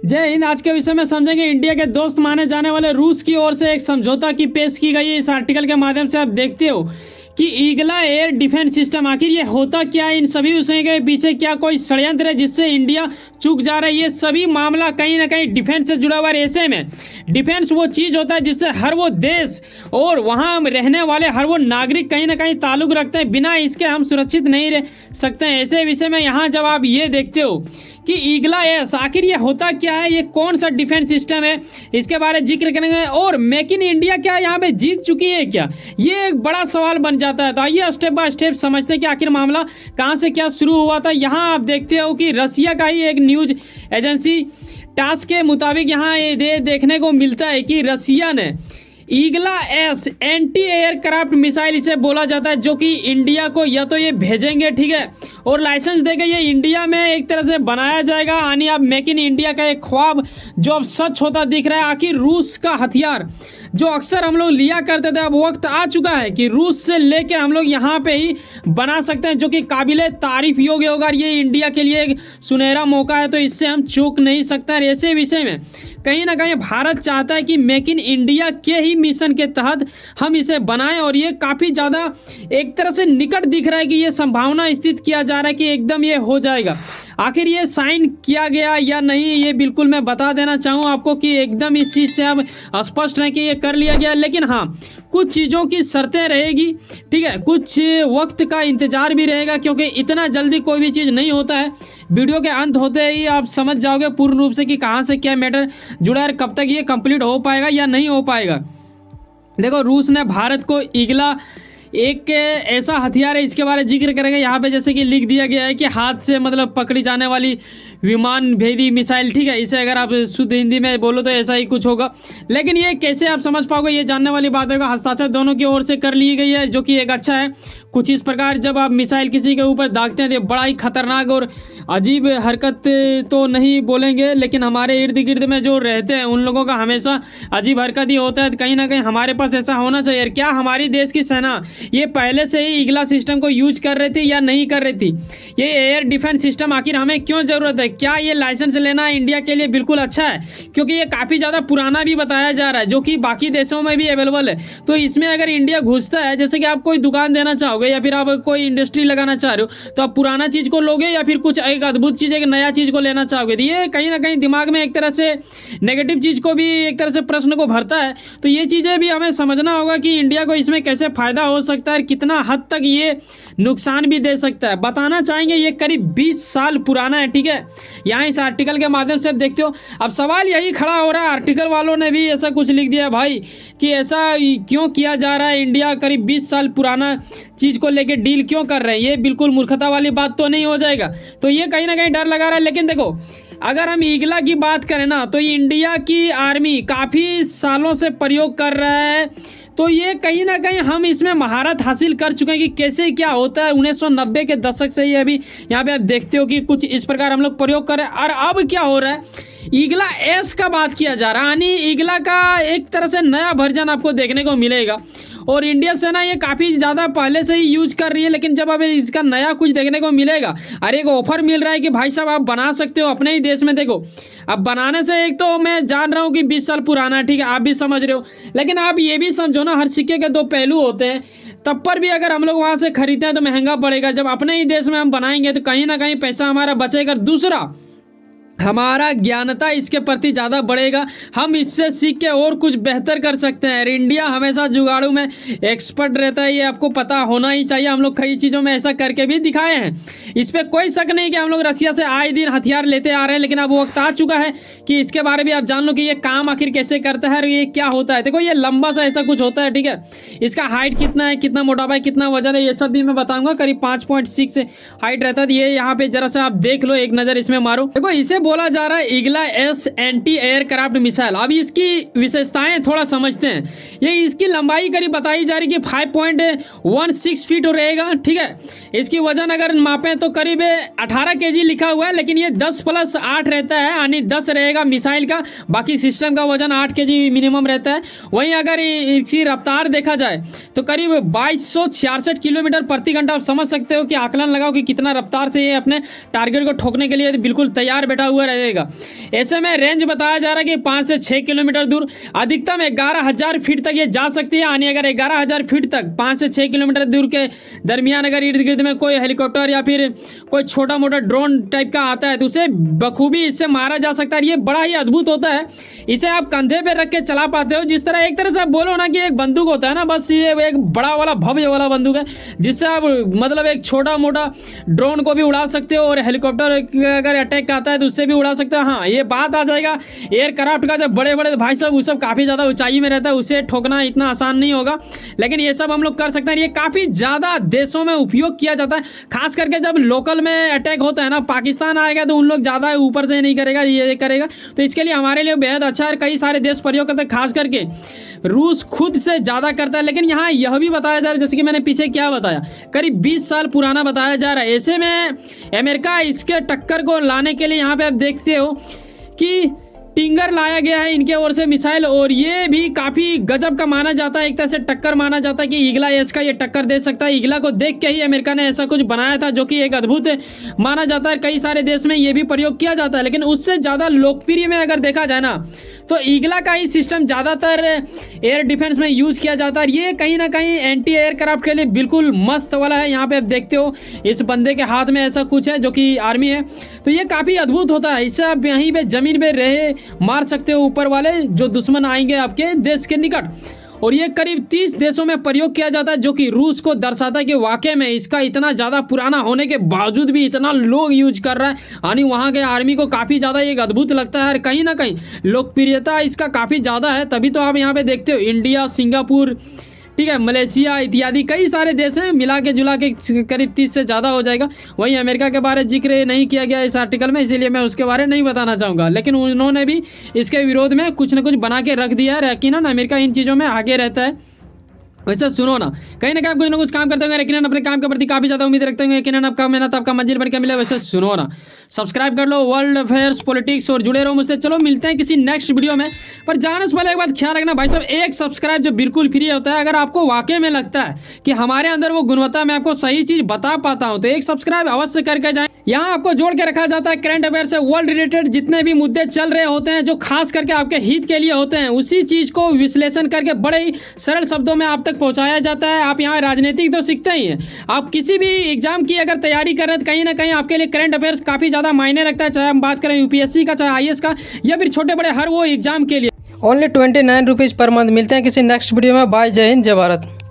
जय हिंद। आज के विषय में समझेंगे इंडिया के दोस्त माने जाने वाले रूस की ओर से एक समझौता की पेश की गई है। इस आर्टिकल के माध्यम से आप देखते हो कि ईगला एयर डिफेंस सिस्टम आखिर ये होता क्या है, इन सभी विषयों के पीछे क्या कोई षड्यंत्र है जिससे इंडिया चूक जा रहा है। ये सभी मामला कहीं ना कहीं डिफेंस से जुड़ा हुआ है। ऐसे में डिफेंस वो चीज़ होता है जिससे हर वो देश और वहाँ रहने वाले हर वो नागरिक कहीं ना कहीं ताल्लुक रखते हैं। बिना इसके हम सुरक्षित नहीं रह सकते हैं। ऐसे विषय में यहाँ जब आप ये देखते हो कि ईगला एस आखिर ये होता क्या है, ये कौन सा डिफेंस सिस्टम है, इसके बारे में जिक्र करेंगे। और मेक इन इंडिया क्या यहाँ पे जीत चुकी है क्या, ये एक बड़ा सवाल बन जाता है। तो आइए स्टेप बाय स्टेप समझते हैं कि आखिर मामला कहाँ से क्या शुरू हुआ था। यहाँ आप देखते हो कि रसिया का ही एक न्यूज एजेंसी टास के मुताबिक यहाँ ये देखने को मिलता है कि रसिया ने ईगला एस एंटी एयरक्राफ्ट मिसाइल इसे बोला जाता है, जो कि इंडिया को या तो ये भेजेंगे, ठीक है, और लाइसेंस देके ये इंडिया में एक तरह से बनाया जाएगा। यानी अब मेक इन इंडिया का एक ख्वाब जो अब सच होता दिख रहा है। आखिर रूस का हथियार जो अक्सर हम लोग लिया करते थे, अब वक्त आ चुका है कि रूस से लेके हम लोग यहाँ पे ही बना सकते हैं, जो कि काबिले तारीफ योग्य होगा। और ये इंडिया के लिए एक सुनहरा मौका है, तो इससे हम चूक नहीं सकते। और ऐसे विषय में कहीं ना कहीं भारत चाहता है कि मेक इन इंडिया के ही मिशन के तहत हम इसे बनाएं, और ये काफ़ी ज़्यादा एक तरह से निकट दिख रहा है कि ये संभावना स्थित किया जा रहा है कि एकदम ये हो जाएगा। आखिर ये साइन किया गया या नहीं, ये बिल्कुल मैं बता देना चाहूँ आपको कि एकदम इस चीज़ से अब स्पष्ट है कि ये कर लिया गया। लेकिन हाँ, कुछ चीज़ों की शर्तें रहेगी, ठीक है, कुछ वक्त का इंतजार भी रहेगा, क्योंकि इतना जल्दी कोई भी चीज़ नहीं होता है। वीडियो के अंत होते ही आप समझ जाओगे पूर्ण रूप से कि कहाँ से क्या मैटर जुड़ा है, कब तक ये कंप्लीट हो पाएगा या नहीं हो पाएगा। देखो, रूस ने भारत को ईगला एक ऐसा हथियार है, इसके बारे में जिक्र करेंगे यहाँ पे। जैसे कि लिख दिया गया है कि हाथ से मतलब पकड़ी जाने वाली विमान भेदी मिसाइल, ठीक है, इसे अगर आप शुद्ध हिंदी में बोलो तो ऐसा ही कुछ होगा। लेकिन ये कैसे आप समझ पाओगे, ये जानने वाली बात होगा। हस्ताक्षर दोनों की ओर से कर ली गई है, जो कि एक अच्छा है। कुछ इस प्रकार जब आप मिसाइल किसी के ऊपर दागते हैं तो बड़ा ही खतरनाक और अजीब हरकत तो नहीं बोलेंगे, लेकिन हमारे इर्द गिर्द में जो रहते हैं उन लोगों का हमेशा अजीब हरकत ही होता है। कहीं ना कहीं हमारे पास ऐसा होना चाहिए। क्या हमारी देश की सेना ये पहले से ही ईगला सिस्टम को यूज कर रही थी या नहीं कर रही थी? ये एयर डिफेंस सिस्टम आखिर हमें क्यों ज़रूरत है? क्या ये लाइसेंस लेना इंडिया के लिए बिल्कुल अच्छा है? क्योंकि ये काफ़ी ज़्यादा पुराना भी बताया जा रहा है, जो कि बाकी देशों में भी अवेलेबल है। तो इसमें अगर इंडिया घुसता है, जैसे कि आप कोई दुकान देना चाहोगे या फिर आप कोई इंडस्ट्री लगाना चाह रहे हो, तो आप पुराना चीज़ को लोगे या फिर कुछ एक अद्भुत चीज़, एक नया चीज़ को लेना चाहोगे? तो ये कहीं ना कहीं दिमाग में एक तरह से नेगेटिव चीज़ को भी एक तरह से प्रश्न को भरता है। तो ये चीज़ें भी हमें समझना होगा कि इंडिया को इसमें कैसे फ़ायदा हो सकता है, कितना हद तक ये नुकसान भी दे सकता है। बताना चाहेंगे ये करीब 20 साल पुराना है, ठीक है। यहाँ इस आर्टिकल के माध्यम से आप देखते हो। अब सवाल यही खड़ा हो रहा है, आर्टिकल वालों ने भी ऐसा कुछ लिख दिया भाई कि ऐसा क्यों किया जा रहा है, इंडिया करीब 20 साल पुराना चीज़ को लेके डील क्यों कर रहे हैं? ये बिल्कुल मूर्खता वाली बात तो नहीं हो जाएगा? तो ये कहीं ना कहीं डर लगा रहा है। लेकिन देखो, अगर हम ईगला की बात करें ना, तो इंडिया की आर्मी काफ़ी सालों से प्रयोग कर रहा है। तो ये कहीं ना कहीं हम इसमें महारत हासिल कर चुके हैं कि कैसे क्या होता है। 1990 के दशक से ही अभी यहाँ पे आप देखते हो कि कुछ इस प्रकार हम लोग प्रयोग कर रहे हैं। और अब क्या हो रहा है, ईगला एस का बात किया जा रहा है, यानी ईगला का एक तरह से नया वर्जन आपको देखने को मिलेगा। और इंडिया सेना ये काफ़ी ज़्यादा पहले से ही यूज कर रही है, लेकिन जब अब इसका नया कुछ देखने को मिलेगा, अरे एक ऑफर मिल रहा है कि भाई साहब आप बना सकते हो अपने ही देश में। देखो, अब बनाने से एक तो मैं जान रहा हूँ कि 20 साल पुराना है, ठीक है, आप भी समझ रहे हो, लेकिन आप ये भी समझो ना, हर सिक्के के दो पहलू होते हैं। तब पर भी अगर हम लोग वहाँ से खरीदते हैं तो महंगा पड़ेगा। जब अपने ही देश में हम बनाएंगे तो कहीं ना कहीं पैसा हमारा बचेगा। दूसरा, हमारा ज्ञानता इसके प्रति ज़्यादा बढ़ेगा, हम इससे सीख के और कुछ बेहतर कर सकते हैं। इंडिया हमेशा जुगाड़ू में एक्सपर्ट रहता है, ये आपको पता होना ही चाहिए। हम लोग कई चीज़ों में ऐसा करके भी दिखाए हैं। इस पर कोई शक नहीं कि हम लोग रसिया से आए दिन हथियार लेते आ रहे हैं। लेकिन अब वक्त आ चुका है कि इसके बारे में आप जान लो कि ये काम आखिर कैसे करता है और ये क्या होता है। देखो, ये लंबा सा ऐसा कुछ होता है, ठीक है, इसका हाइट कितना है, कितना मोटापा है, कितना वजन है, ये सब भी मैं बताऊँगा। करीब 5.6 हाइट रहता है। ये यहाँ पे जरा सा आप देख लो, एक नज़र इसमें मारो। देखो, इसे बोला जा रहा है ईगला एस एंटी एयरक्राफ्ट मिसाइल। अब इसकी विशेषताएं थोड़ा समझते हैं। ये इसकी लंबाई करीब बताई जा रही है कि 5.16 फीट रहेगा, ठीक है। इसकी वजन अगर मापें तो करीब 18 kg लिखा हुआ है, लेकिन ये 10+8 रहता है, यानी 10 रहेगा मिसाइल का, बाकी सिस्टम का वजन 8 kg मिनिमम रहता है। वहीं अगर इसकी रफ्तार देखा जाए तो करीब 2266 किलोमीटर प्रति घंटा। आप समझ सकते हो कि आकलन लगाओ कि कितना रफ्तार से ये अपने टारगेट को ठोकने के लिए बिल्कुल तैयार बैठा हुआ रहेगा। ऐसे में रेंज बताया जा रहा है कि 5 से 6 किलोमीटर दूर, अधिकतम 11,000 फीट तक ये जा सकती है। यानी अगर 11,000 फीट तक 5 से 6 किलोमीटर दूर के दरमियान अगर इर्द गिर्द में कोई हेलीकॉप्टर या फिर कोई छोटा मोटा ड्रोन टाइप का आता है तो उसे बखूबी इससे मारा जा सकता है। ये बड़ा ही अद्भुत होता है। इसे आप कंधे पे रख के चला पाते हो। जिस तरह एक तरह से आप बोलो ना कि एक बंदूक होता है ना, बस ये एक बड़ा वाला भव्य वाला बंदूक है जिससे आप मतलब एक छोटा मोटा ड्रोन को भी उड़ा सकते हो और हेलीकॉप्टर अगर अटैक आता है तो उससे भी उड़ा सकते हो। हाँ, ये बात आ जाएगा एयरक्राफ्ट का, जब बड़े बड़े भाई साहब वो सब काफ़ी ज़्यादा ऊंचाई में रहता है, उसे ठोकना इतना आसान नहीं होगा, लेकिन ये सब हम लोग कर सकते हैं। ये काफ़ी ज़्यादा देशों में उपयोग किया जाता है, खास करके जब लोकल में अटैक होता है ना, पाकिस्तान आएगा तो उन लोग ज़्यादा ऊपर से नहीं करेगा, ये करेगा, तो इसके लिए हमारे लिए बेहद अच्छा है। कई सारे देश प्रयोग करते हैं, खास करके रूस खुद से ज़्यादा करता है। लेकिन यहाँ यह भी बताया जा रहा है, जैसे कि मैंने पीछे क्या बताया, करीब 20 साल पुराना बताया जा रहा है। ऐसे में अमेरिका इसके टक्कर को लाने के लिए यहाँ पे आप देखते हो कि टिंगर लाया गया है इनके ओर से मिसाइल, और ये भी काफ़ी गजब का माना जाता है, एक तरह से टक्कर माना जाता है कि ईगला एस का ये टक्कर दे सकता है। ईगला को देख के ही अमेरिका ने ऐसा कुछ बनाया था जो कि एक अद्भुत माना जाता है। कई सारे देश में ये भी प्रयोग किया जाता है, लेकिन उससे ज़्यादा लोकप्रिय में अगर देखा जाए ना तो ईगला का ही सिस्टम ज़्यादातर एयर डिफेंस में यूज़ किया जाता है। ये कहीं ना कहीं एंटी एयरक्राफ्ट के लिए बिल्कुल मस्त वाला है। यहाँ पे आप देखते हो इस बंदे के हाथ में ऐसा कुछ है जो कि आर्मी है, तो ये काफ़ी अद्भुत होता है। इससे आप यहीं पे ज़मीन पे रहे मार सकते हो ऊपर वाले जो दुश्मन आएंगे आपके देश के निकट। और ये करीब 30 देशों में प्रयोग किया जाता है, जो कि रूस को दर्शाता है कि वाकई में इसका इतना ज़्यादा पुराना होने के बावजूद भी इतना लोग यूज कर रहा है। यानी वहाँ के आर्मी को काफ़ी ज़्यादा एक अद्भुत लगता है और कहीं ना कहीं लोकप्रियता इसका काफ़ी ज़्यादा है। तभी तो आप यहाँ पे देखते हो इंडिया, सिंगापुर, ठीक है, मलेशिया इत्यादि कई सारे देश हैं, मिला के जुला के करीब 30 से ज़्यादा हो जाएगा। वहीं अमेरिका के बारे में जिक्र नहीं किया गया इस आर्टिकल में, इसीलिए मैं उसके बारे में नहीं बताना चाहूँगा, लेकिन उन्होंने भी इसके विरोध में कुछ न कुछ बना के रख दिया है। यकीनन अमेरिका इन चीज़ों में आगे रहता है। वैसे सुनो ना, कहीं ना कहीं आप कुछ ना कुछ काम करते होंगे, लेकिन अपने काम के प्रति काफ़ी ज़्यादा उम्मीद रखते होंगे, लेकिन आपका मेहनत आपका मंजिल बन के मिले। वैसे सुनो ना, सब्सक्राइब कर लो वर्ल्ड अफेयर्स पॉलिटिक्स और जुड़े रहो मुझसे। चलो मिलते हैं किसी नेक्स्ट वीडियो में, पर जाने से पहले एक बात ख्याल रखना भाई साहब, एक सब्सक्राइब जो बिल्कुल फ्री होता है। अगर आपको वाकई में लगता है कि हमारे अंदर वो गुणवत्ता मैं आपको सही चीज़ बता पाता हूँ तो एक सब्सक्राइब अवश्य करके जाएँ। यहाँ आपको जोड़ के रखा जाता है करंट अफेयर से वर्ल्ड रिलेटेड जितने भी मुद्दे चल रहे होते हैं जो खास करके आपके हित के लिए होते हैं, उसी चीज़ को विश्लेषण करके बड़े ही सरल शब्दों में आप तक पहुँचाया जाता है। आप यहाँ राजनीतिक तो सीखते ही हैं, आप किसी भी एग्जाम की अगर तैयारी कर रहे हैं तो कहीं ना कहीं आपके लिए करंट अफेयर्स काफ़ी ज़्यादा मायने रखता है, चाहे हम बात करें यूपीएससी का, चाहे आईएएस का, या फिर छोटे बड़े हर वो एग्जाम के लिए। Only 29 rupees per month. मिलते हैं किसी नेक्स्ट वीडियो में। बाय, जय हिंद, जय भारत।